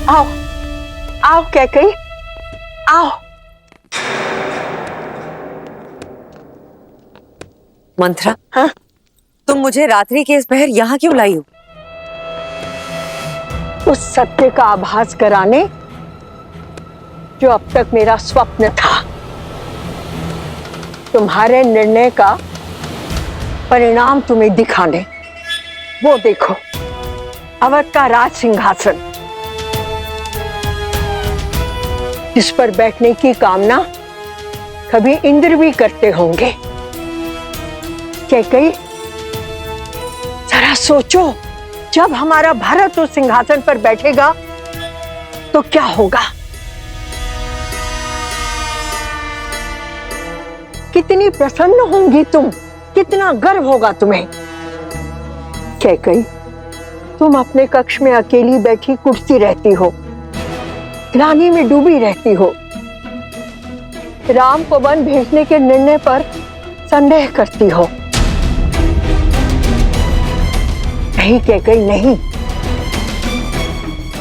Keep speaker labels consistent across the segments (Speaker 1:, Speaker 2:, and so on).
Speaker 1: आओ आओ कैकई, आओ।
Speaker 2: मंत्रा,
Speaker 1: हाँ?
Speaker 2: तुम मुझे रात्रि के इस पहर यहाँ क्यों लाई हो?
Speaker 1: उस सत्य का आभास कराने जो अब तक मेरा स्वप्न था। तुम्हारे निर्णय का परिणाम तुम्हें दिखाने। वो देखो, अवध का राज सिंहासन, जिस पर बैठने की कामना कभी इंद्र भी करते होंगे। कैकई, जरा सोचो, जब हमारा भरत उस सिंहासन पर बैठेगा तो क्या होगा? कितनी प्रसन्न होंगी तुम, कितना गर्व होगा तुम्हें। कैकई, तुम अपने कक्ष में अकेली बैठी कुर्सी रहती हो, ग्लानि में डूबी रहती हो, राम को वन भेजने के निर्णय पर संदेह करती हो। नहीं कैकई, नहीं,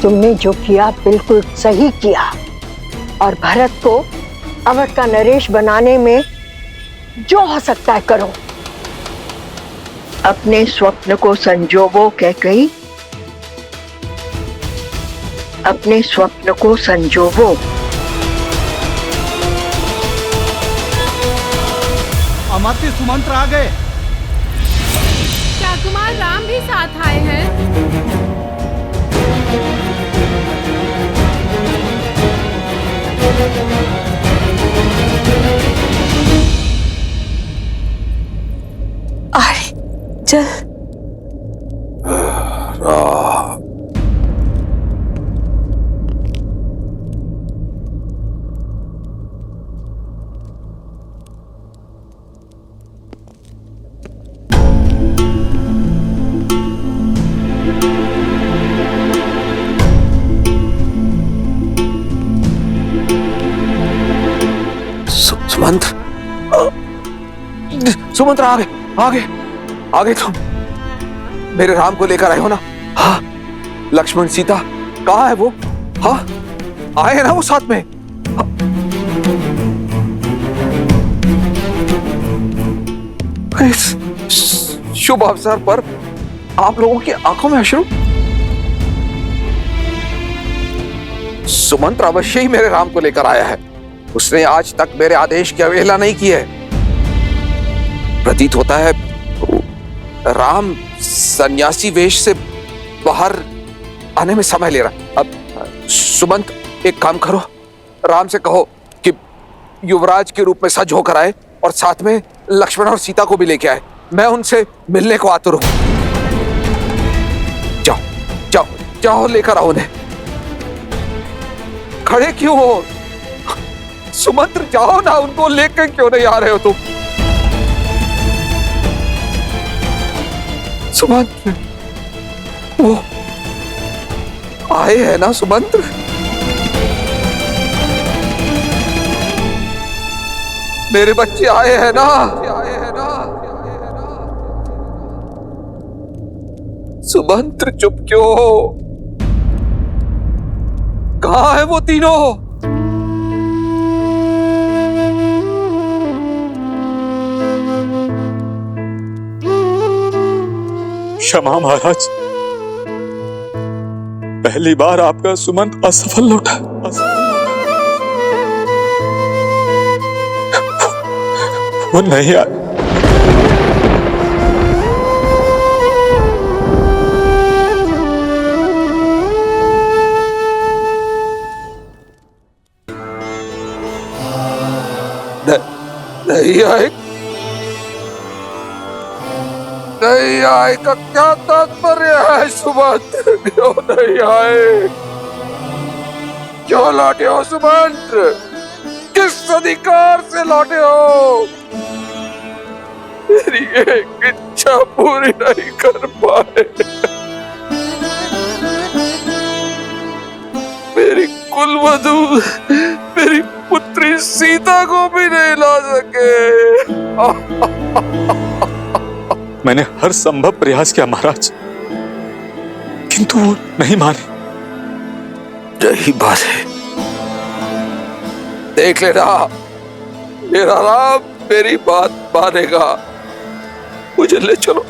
Speaker 1: तुमने जो किया बिल्कुल सही किया और भरत को अवध का नरेश बनाने में जो हो सकता है करो। अपने स्वप्न को संजोवो कैकई, अपने स्वप्न को संजोवो।
Speaker 3: अमात्य सुमंत्र आ गए।
Speaker 4: क्या कुमार राम भी साथ आए हैं?
Speaker 2: अरे चल।
Speaker 5: सुमंत्र, सुमंत्र आ गए, आ गए, आ गए तुम। मेरे राम को लेकर आए हो ना? हाँ। लक्ष्मण सीता कहाँ है वो? हाँ, आए हैं ना वो साथ में? हाँ। इस शुभ अवसर पर आप लोगों की आंखों में अश्रु? सुमंत्र अवश्य ही मेरे राम को लेकर आया है। उसने आज तक मेरे आदेश की अवहेलना नहीं की है। प्रतीत होता है राम सन्यासी वेश से बाहर आने में समय ले रहा। अब सुमंत, एक काम करो, राम से कहो कि युवराज के रूप में सज होकर आए और साथ में लक्ष्मण और सीता को भी लेके आए। मैं उनसे मिलने को आतुर हूं। जाओ जाओ जाओ, लेकर आओ उन्हें। खड़े क्यों हो? सुमंत्र, जाओ ना, उनको लेकर क्यों नहीं आ रहे हो तुम? सुमंत्र, वो आए हैं ना सुमंत्र? मेरे बच्चे आए हैं ना? सुमंत्र, चुप क्यों हो? कहां है वो तीनों?
Speaker 6: क्षमा महाराज, पहली बार आपका सुमंत असफल लौटा। वो नहीं आए।
Speaker 5: नहीं आए? नहीं आए का क्या तात्पर्य है सुमंत्र? क्यों नहीं आए? क्यों लौटे हो सुमंत्र? किस अधिकार से लौटे हो? मेरी एक इच्छा पूरी नहीं कर पाए। मेरी कुलवधू, मेरी पुत्री सीता को भी नहीं ला सके।
Speaker 6: मैंने हर संभव प्रयास किया महाराज, किंतु वो नहीं माने।
Speaker 5: यही बात है। देख लेना, मेरा राम मेरी बात मानेगा। मुझे ले चलो,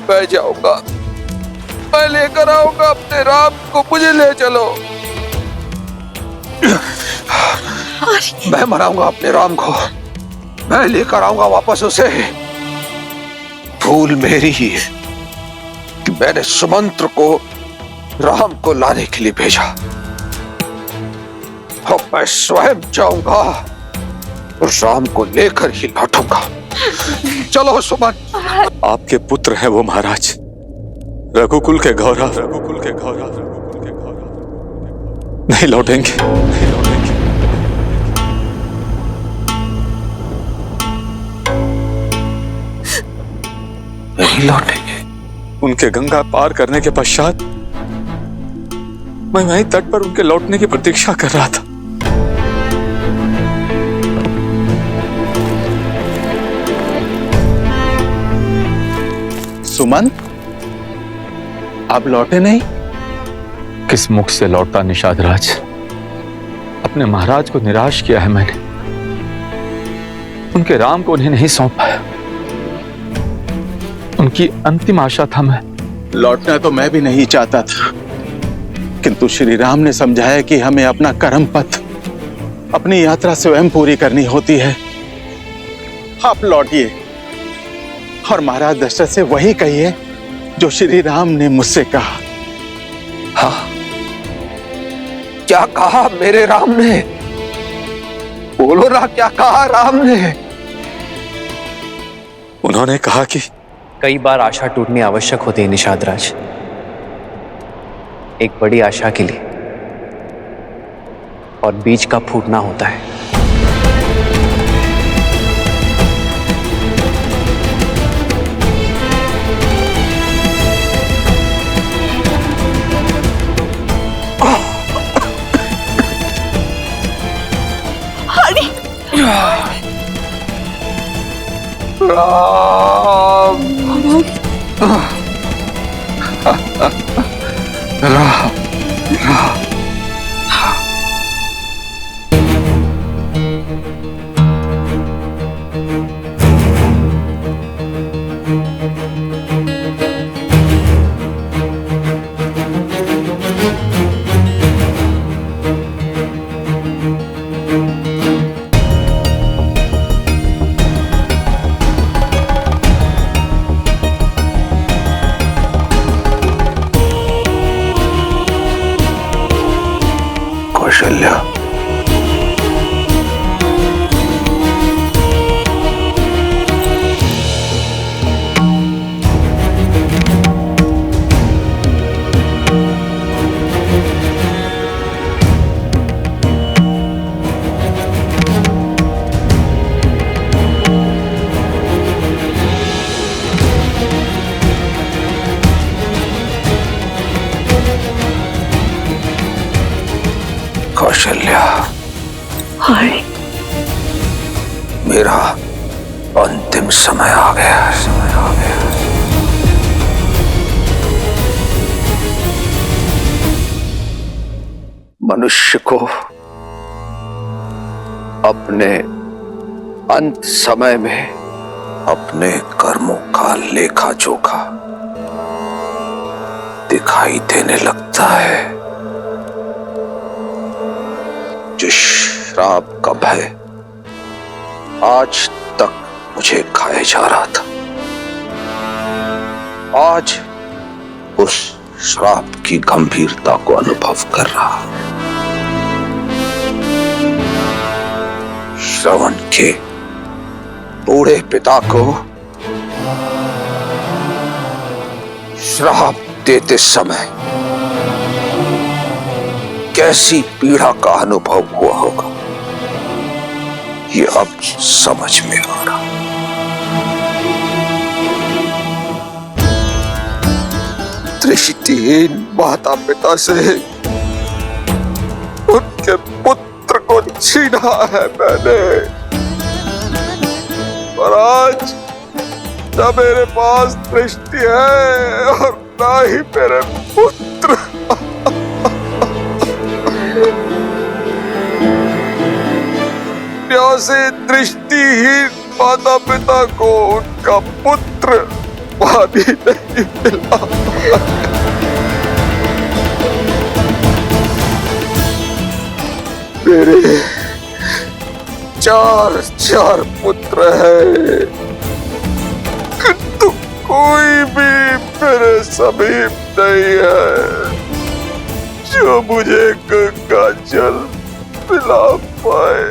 Speaker 5: मैं जाऊंगा, मैं लेकर आऊंगा अपने राम को। मुझे ले चलो, मैं मनाऊंगा अपने राम को, मैं लेकर आऊंगा वापस उसे। भूल मेरी ही है कि मैंने सुमंत्र को राम को लाने के लिए भेजा। अब मैं स्वयं जाऊंगा और राम को लेकर ही लौटूंगा। चलो सुमंत।
Speaker 6: आपके पुत्र हैं वो महाराज, रघुकुल के गौरव, रघुकुल के गौरव, रघुकुल के गौरव। नहीं लौटेंगे, नहीं लौटेंगे।
Speaker 5: नहीं लौटेंगे।
Speaker 6: उनके गंगा पार करने के पश्चात मैं वहीं तट पर उनके लौटने की प्रतीक्षा कर रहा था।
Speaker 7: सुमंत, आप लौटे नहीं?
Speaker 6: किस मुख से लौटा निषाद राज? अपने महाराज को निराश किया है मैंने, उनके राम को उन्हें नहीं सौंप पाया। उनकी अंतिम आशा था मैं।
Speaker 7: लौटना तो मैं भी नहीं चाहता था, किंतु श्री राम ने समझाया कि हमें अपना कर्म पथ, अपनी यात्रा स्वयं पूरी करनी होती है। आप लौटिए और महाराज दशरथ से वही कहिए जो श्री राम ने मुझसे कहा।
Speaker 5: हाँ, क्या कहा मेरे राम ने? बोलो ना, क्या कहा राम ने?
Speaker 6: उन्होंने कहा कि
Speaker 8: कई बार आशा टूटनी आवश्यक होती है निषाद राज। एक बड़ी आशा के लिए और बीज का फूटना होता है।
Speaker 5: राम, राम, राम। कौशल्या, कौशल्या,
Speaker 1: हाय,
Speaker 5: मेरा अंतिम समय आ गया है, समय आ गया है। मनुष्य को अपने अंत समय में अपने कर्मों का लेखा जोखा दिखाई देने लगता है। जो श्राप का भय आज तक मुझे खाए जा रहा था, आज उस श्राप की गंभीरता को अनुभव कर रहा। श्रवण के बूढ़े पिता को श्राप देते समय कैसी पीड़ा का अनुभव हुआ होगा, ये अब समझ में आ रहा। दृष्टिहीन माता पिता से उनके पुत्र को छीना है मैंने, और आज न मेरे पास दृष्टि है और ना ही मेरे पुत्र। प्यासे दृष्टिहीन माता पिता को उनका पुत्र पानी नहीं मिला। मेरे चार पुत्र हैं, किंतु कोई भी मेरे समीप नहीं है जो मुझे गंगा जल पिला पाए।